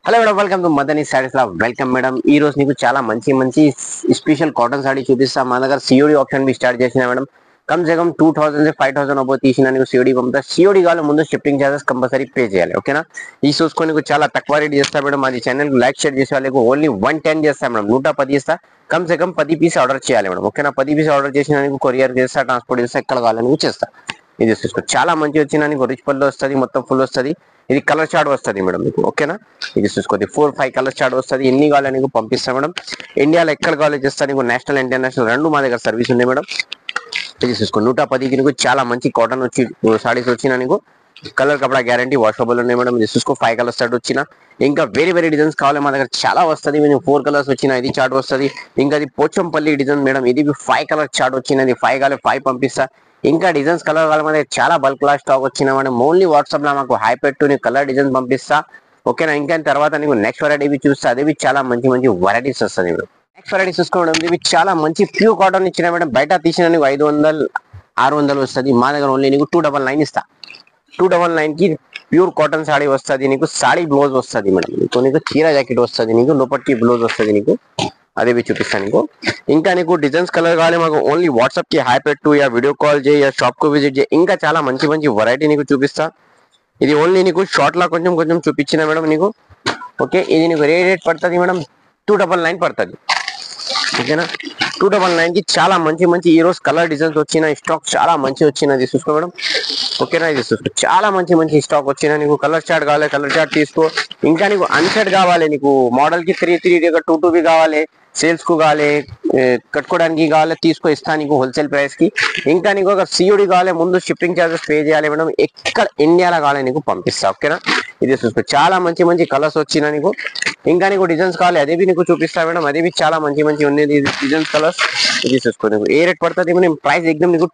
Hello madam, welcome to Madani saris law. Welcome madam. ఈ రోజు నీకు చాలా మంచి మంచి స్పెషల్ కాటన్ సారీ చూపిస్తా. మా దగ్గర సిఓడి ఆప్షన్ బి స్టార్ట్ చేసిన మేడం. కమ్ సే కమ్ 2000 5000 అబౌ తీసిన నీకు సిఓడి పంపుతా. సిఓడి కావాలి ముందు షిప్పింగ్ చార్జెస్ కంపల్సరీ పే చేయాలి. ఓకేనా? ఈ చూసుకొని నీకు చాలా తక్కువ రేట్ చేస్తా మేడం. మాది ఛానల్ లైక్ షేర్ చేసే వాళ్ళకి ఓన్లీ 110 చేస్తా మేడం. 110 ఇస్తా. కమ్ సే కమ్ 10 పీస్ ఆర్డర్ చేయాలి మేడం. ఓకేనా? 10 పీస్ ఆర్డర్ చేసిన నీకు కొరియర్ చేస్తా, ట్రాన్స్పోర్ట్ చేస్తా, ఎక్కడ కావాలని చేస్తా. ఇది చూసుకో, చాలా మంచి వచ్చిన నీకు రిచ్ పళ్ళు వస్తుంది, మొత్తం ఫుల్ వస్తుంది. ఇది కలర్ చార్ట్ వస్తుంది మేడం మీకు. ఓకేనా? ఇది చూసుకోండి, 4-5 కలర్ చార్ట్ వస్తుంది. ఎన్ని కావాలి నీకు పంపిస్తా మేడం. ఇండియాలో ఎక్కడ కావాలి చేస్తా నీకు. నేషనల్ ఇంటర్నేషనల్ రెండు మా దగ్గర సర్వీస్ ఉంది మేడం. ఇది చూసుకో, 110కి నీకు చాలా మంచి కాటన్ వచ్చి సారీస్ వచ్చిన నీకు కలర్ కపడా గ్యారంటీ వాషబుల్ ఉన్నాయి మేడం. ఇది చూసుకో, 5 కలర్స్ చార్ట్ వచ్చిన. ఇంకా వేరే వేరే డిజైన్స్ కావాలి మా దగ్గర చాలా వస్తుంది. 4 కలర్స్ వచ్చిన ఇది చార్ట్ వస్తుంది. ఇంకా అది పోచంపల్లి డిజైన్ మేడం. ఇది 5 కలర్ చార్ట్ వచ్చినది. 5 కావాలి 5 పంపిస్తా. ఇంకా డిజైన్స్ కలర్ కావాలి మన చాలా బల్క్ లా స్టాక్ వచ్చిన మేడం. ఓన్లీ వాట్సాప్ లో మాకు హై పెట్టు నీకు కలర్ డిజైన్ పంపిస్తా. ఓకేనా? ఇంకా తర్వాత నీకు నెక్స్ట్ వెరైటీ చూస్తా. అది చాలా మంచి మంచి వెరైటీస్ వస్తుంది మేడం. నెక్స్ట్ వెరైటీ చూసుకోవడం ఇవి చాలా మంచి ప్యూర్ కాటన్ ఇచ్చిన మేడం. బయట తీసిన నీకు 500 600 వస్తుంది. మా దగ్గర ఓన్లీ నీకు 299 ఇస్తా. 299 కి ప్యూర్ కాటన్ సాడీ వస్తుంది నీకు. సాడీ బ్లౌజ్ వస్తుంది మేడం. నీకు చీర జాకెట్ వస్తుంది నీకు. లోపలికి బ్లౌజ్ వస్తుంది నీకు. అదే చూపిస్తాను నీకు. ఇంకా నీకు డిజైన్స్ కలర్ కావాలి మాకు ఓన్లీ వాట్సాప్ కి హాయ్ పెట్టు, యా వీడియో కాల్ చేయి, యా షాప్ కు విజిట్ చేయి. ఇంకా చాలా మంచి మంచి వెరైటీ నీకు చూపిస్తా. ఇది ఓన్లీ నీకు షార్ట్ లా కొంచెం కొంచెం చూపించిన మేడం నీకు. ఓకే, ఇది నీకు రేట్ పడుతుంది మేడం 299 పడుతుంది. ఓకేనా? 299 కి చాలా మంచి మంచి ఈ రోజు కలర్ డిజైన్స్ వచ్చిన స్టాక్ చాలా మంచి వచ్చినది చూసుకో మేడం. ఓకేనా? ఇది చూసుకో, చాలా మంచి మంచి స్టాక్ వచ్చిన నీకు. కలర్ చార్ట్ కావాలి కలర్ చార్ట్ తీసుకో. ఇంకా నీకు అన్సెట్ కావాలి నీకు. మోడల్ కి 3 2 కావాలి, సేల్స్ కు కావాలి, కట్టుకోవడానికి కావాలి, తీసుకో ఇస్తా నీకు హోల్సేల్ ప్రైస్ కి. ఇంకా నీకు ఒక సిఓడి కావాలి ముందు షిప్పింగ్ చార్జెస్ పే చేయాలి మేడం. ఎక్కడ ఇండియాలో కావాలి నీకు పంపిస్తా. ఓకేనా? ఇది చూసుకో, చాలా మంచి మంచి కలర్స్ వచ్చినా నీకు. ఇంకా నీకు డిజైన్స్ కావాలి అదేవి నీకు చూపిస్తా మేడం. అదేవి చాలా మంచి మంచి ఉన్నాయి డిజైన్స్ కలర్స్. ఇది చూసుకో, నీకు ఏ రేట్ పడుతుంది నేను ప్రైస్ ఎగ్జామ్ నీకు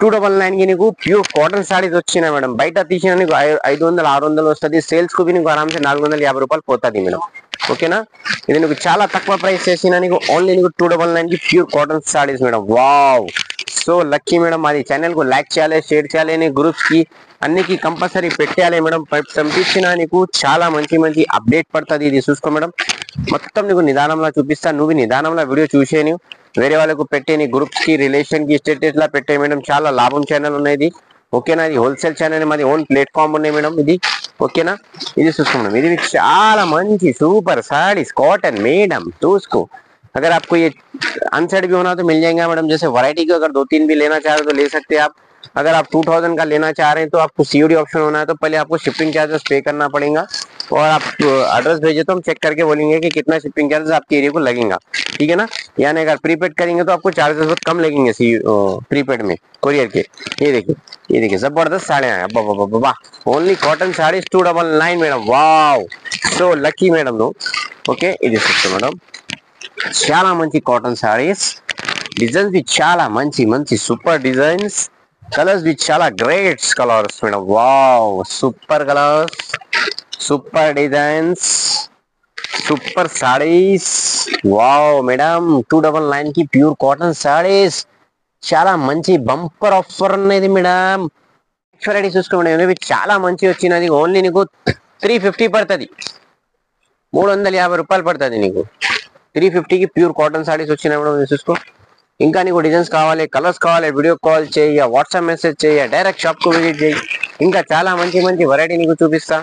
299 కి నీకు ప్యూర్ కాటన్ సారీస్ వచ్చినాయి మేడం. బయట తీసిన నీకు 500 600 వస్తుంది. సేల్స్ కు నీకు ఆరామ్సే 450 రూపాయలు పోతుంది మేడం. ఓకేనా? ఇది నీకు చాలా తక్కువ ప్రైస్ చేసిన నీకు ఓన్లీ నీకు 299 కి pure cotton saris madam. Wow, so lucky madam. అది ఛానల్ కు లైక్ చేయాలి, షేర్ చేయాలి, గ్రూప్స్ కి అన్నికి కంపల్సరీ పెట్టాలి మేడం. పంపించిన నీకు చాలా మంచి మంచి అప్డేట్ పడుతుంది. ఇది చూసుకో మేడం, మొత్తం నీకు నిదానంలో చూపిస్తా. నువ్వు నిదానంలో వీడియో చూసేని వేరే వాళ్ళకు పెట్టే నీ గ్రూప్స్ కి రిలేషన్ కి స్టేటస్ లా పెట్టే మేడం. చాలా లాభం ఛానల్ ఉన్నది. ఓకేనా? ఇది హోల్సేల్ ఛానల్, మాది ఓన్ ప్లేట్ఫామ్ ఉన్నాయి మేడం ఇది. ఓకేనా? ఇది చూసుకో మేడం, ఇది చాలా మంచి సూपर साड़ीज कॉटन मैडम तो उसको अगर आपको ये अनसेट भी होना तो मिल जाएगा मैडम. जैसे वैरायटी को अगर 2-3 भी लेना चाह रहे हो तो ले सकते हैं आप. अगर आप 2000 का लेना चाह रहे हैं तो आपको सीओडी ऑप्शन होना है, तो पहले आपको शिपिंग चार्जेस पे करना पड़ेगा. और आप एड्रेस भेजे तो हम चेक करके बोलेंगे कि कितना शिपिंग चार्जेस आपके एरिया को लगेगा. ठीक है ना? यानी अगर प्रीपेड करेंगे तो आपको चार्जेस बहुत कम लगेंगे प्रीपेड में कोरियर के. ये देखिए जबरदस्त साड़ियां हैं. वाह, only cotton saris 299 madam. Wow, so lucky madam నువ్వు. ఓకే, ఇది చూస్తే మేడం చాలా మంచి కాటన్ సారీస్. డిజైన్స్ వి చాలా మంచి మంచి సూపర్ డిజైన్స్. కలర్స్ వి చాలా గ్రేట్స్ colours madam. Wow, super colours, super designs, super saris. Wow madam, 299 కి ప్యూర్ కాటన్ సారీస్. చాలా మంచి బంపర్ ఆఫర్ ఉన్నది మేడం. నెక్స్ట్ వెరైటీ చూసుకోండి, చాలా మంచి వచ్చినది. ఓన్లీ నీకు 350 పడుతుంది. 350 రూపాయలు పడుతుంది నీకు. 350కి ప్యూర్ కాటన్ సారీస్ వచ్చినాయి మేడం. చూసుకో, ఇంకా నీకు డిజైన్స్ కావాలి, కలర్స్ కావాలి, వీడియో కాల్ చేయి, వాట్సాప్ మెసేజ్ చేయి, డైరెక్ట్ షాప్ కు విజిట్ చేయి. ఇంకా చాలా మంచి మంచి వెరైటీ నీకు చూపిస్తా.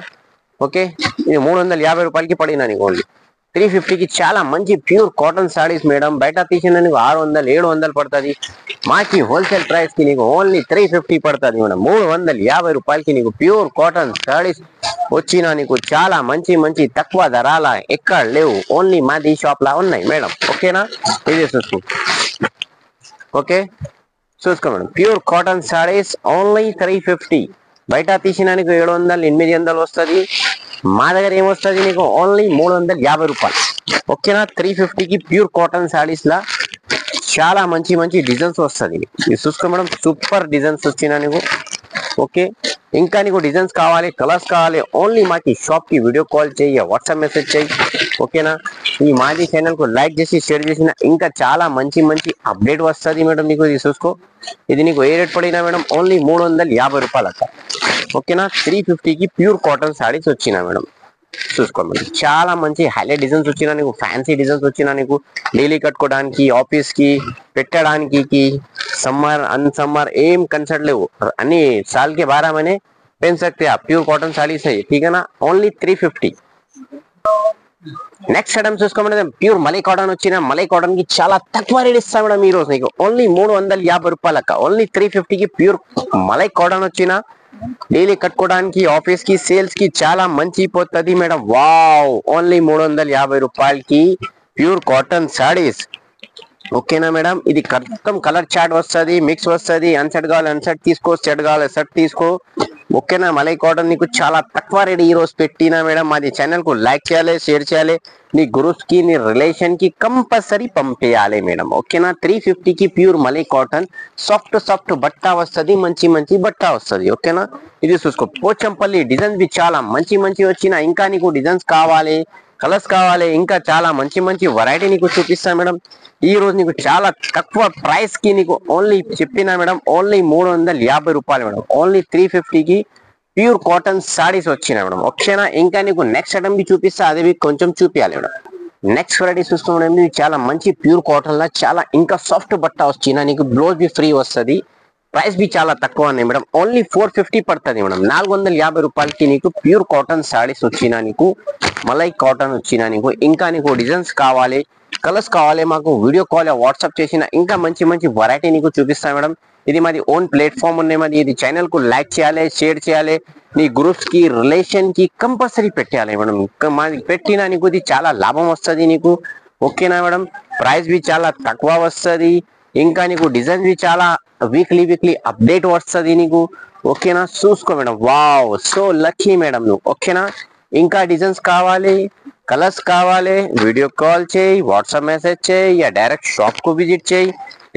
ఓకే, ఇది 350 రూపాయలకి పడినా నీకు. ఓన్లీ 350కి చాలా మంచి ప్యూర్ కాటన్ సారీస్ మేడం. బయట తీసిన నీకు 600 700 పడుతుంది. మాకి హోల్సేల్ ప్రైస్ కి నీకు ఓన్లీ 350 పడుతుంది మేడం. 350 రూపాయలకి నీకు ప్యూర్ కాటన్ సారీస్ వచ్చినా నీకు చాలా మంచి మంచి తక్కువ ధరాల ఎక్కడ లేవు. ఓన్లీ మాది షాప్ లా ఉన్నాయి మేడం. ఓకేనా? ఇది చూసుకో. ఓకే, చూసుకో madam, pure cotton saris only 350. బయట తీసిన నీకు 700 800 వస్తుంది. మా దగ్గర ఏమొస్తుంది నీకు ఓన్లీ 350 రూపాయలు. ఓకేనా? 350కి ప్యూర్ కాటన్ సారీస్ లా చాలా మంచి మంచి డిజైన్స్ వస్తుంది. ఇది చూసుకో మేడం, సూపర్ డిజైన్స్ వచ్చినా నీకు. ఓకే, ఇంకా నీకు డిజైన్స్ కావాలి, కలర్స్ కావాలి, ఓన్లీ మాకి షాప్ కి వీడియో కాల్ చేయి, వాట్సాప్ మెసేజ్ చేయి. ఓకేనా? ఈ మాది ఛానల్ కు లైక్ చేసి షేర్ చేసిన ఇంకా చాలా మంచి మంచి అప్డేట్ వస్తుంది మేడం నీకు. ఇది చూసుకో, ఇది నీకు ఏ రేట్ పడినా మేడం ఓన్లీ 350 రూపాయలు అక్క. ఓకేనా? 350కి ప్యూర్ కాటన్ సారీస్ వచ్చినా మేడం. చూసుకోండి చాలా మంచి హైలైట్ డిజైన్స్ వచ్చినా నీకు ఫ్యాన్సీ డిజైన్స్ వచ్చినా నీకు డైలీ కట్టుకోవడానికి ఆఫీస్ కి పెట్టడానికి సమ్మర్ అన్ సమ్మर ఏం కన్సర్ట్ లేవు అన్ని साल के 12 महीने पहन सकते हैं आप प्योर कॉटन साड़ीज है ठीक है ना ओनली 350 నెక్స్ట్ ఐటమ్ చూసుకోమంటే ప్యూర్ మలై కాటన్ వచ్చిన మలై కాటన్ కి చాలా తక్కువ రేట్ ఇస్తాం మేడం ఈ రోజు నీకు ఓన్లీ 350 రూపాయలక ఓన్లీ 350 కి ప్యూర్ మలై కాటన్ వచ్చిన డైలీ కట్టుకోవడానికి ఆఫీస్ కి సేల్స్ కి చాలా మంచి పోతది మేడం వావ్ ఓన్లీ 350 రూపాయలకి ప్యూర్ కాటన్ సారీస్ ఓకేనా మేడం ఇది మొత్తం కలర్ చార్ట్ వస్తది మిక్స్ వస్తది అన్సెట్ కావాలి అన్సెట్ తీసుకో సెట్ కావాలి సెట్ తీసుకో ఓకేనా మలై కాటన్ నీకు చాలా తక్కువ రేట్ ఈ రోజు పెట్టినా మేడం మాది ఛానల్ కు లైక్ చేయాలి షేర్ చేయాలి నీ గ్రూప్స్ కి నీ రిలేషన్ కి కంపల్సరీ పంపేయాలి మేడం ఓకేనా 350 కి ప్యూర్ మలై కాటన్ సాఫ్ట్ బట్ట వస్తది మంచి బట్ట వస్తది ఓకేనా ఇది చూసుకో పోచంపల్లి డిజైన్స్ भी చాలా మంచి వచ్చిన ఇంకా నీకు డిజైన్స్ కావాలి కలర్స్ కావాలి ఇంకా చాలా మంచి వెరైటీ నీకు చూపిస్తా మేడం ఈ రోజు నీకు చాలా తక్కువ ప్రైస్ కి నీకు ఓన్లీ చెప్పినా మేడం ఓన్లీ 350 రూపాయలు మేడం ఓన్లీ 350 కి ప్యూర్ కాటన్ సారీస్ వచ్చినాయి మేడం ఓకేనా ఇంకా నీకు నెక్స్ట్ ఐటమ్ కి చూపిస్తా అది కొంచెం చూపించాలి మేడం నెక్స్ట్ వెరైటీ చూస్తున్నాం చాలా మంచి ప్యూర్ కాటన్ లా చాలా ఇంకా సాఫ్ట్ బట్ట వచ్చినా నీకు బ్లౌజ్ भी ఫ్రీ వస్తది ప్రైస్ भी చాలా తక్కువ ఉన్నాయి మేడం ఓన్లీ 450 పడుతుంది మేడం 450 రూపాయలకి నీకు ప్యూర్ కాటన్ సారీస్ వచ్చినా నీకు మలై కాటన్ వచ్చినా నీకు ఇంకా నీకు డిజైన్స్ కావాలి కలర్స్ కావాలి మాకు వీడియో కాల్ వాట్సాప్ చేసిన ఇంకా మంచి వెరైటీ నీకు చూపిస్తా మేడం ఇది మాది ఓన్ ప్లాట్ఫామ్ ఉన్నాయి మాది ఇది ఛానల్ కు లైక్ చేయాలి షేర్ చేయాలి నీ గ్రూప్స్ కి రిలేషన్ కి కంపల్సరీ పెట్టాలి మేడం మాది పెట్టినా నీకు ఇది చాలా లాభం వస్తది నీకు ఓకేనా మేడం ప్రైస్ भी చాలా తక్కువ వస్తది ఇంకా నీకు డిజైన్ भी చాలా వీక్లీ అప్డేట్ వస్తది నీకు ఓకేనా చూసుకో madam wow so lucky madam నువ్వు ఓకేనా ఇంకా డిజైన్స్ కావాలి కలర్స్ కావాలి వీడియో కాల్ చేయి వాట్సాప్ మెసేజ్ చేయి యా డైరెక్ట్ షాప్ కు విజిట్ చేయి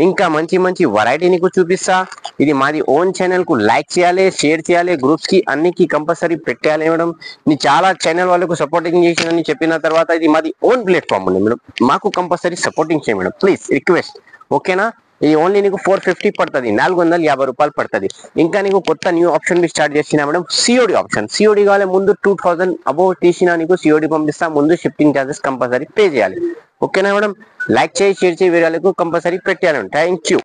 ఇంకా మంచి వెరైటీ నీకు చూపిస్తా ఇది మాది ఓన్ ఛానల్ కు లైక్ చేయాలి షేర్ చేయాలి గ్రూప్స్ కి అన్నికి కంపల్సరీ పెట్టాలి మేడం నీ చాలా ఛానల్ వాళ్ళకు సపోర్టింగ్ చేసినని చెప్పిన తర్వాత ఇది మాది ఓన్ ప్లాట్ఫామ్ ఉంది మేడం మాకు కంపల్సరీ సపోర్టింగ్ చేయ మేడం ప్లీజ్ రిక్వెస్ట్ ఓకేనా ఇది ఓన్లీ నీకు 450 పడుతుంది 450 రూపాయలు పడుతుంది ఇంకా నీకు కొత్త న్యూ ఆప్షన్ भी స్టార్ట్ చేసినా మేడం సిఓడి ఆప్షన్ సిఓడి కావాలి ముందు 2000 అబోవ్ తీసినా నీకు సిఓడి పంపిస్తా ముందు షిప్పింగ్ చార్జెస్ కంపల్సరీ పే చేయాలి ఓకేనా మేడం లైక్ చేయి షేర్ చేయి వీడియోలకు కంపల్సరీ పెట్టాలి థ్యాంక్ యూ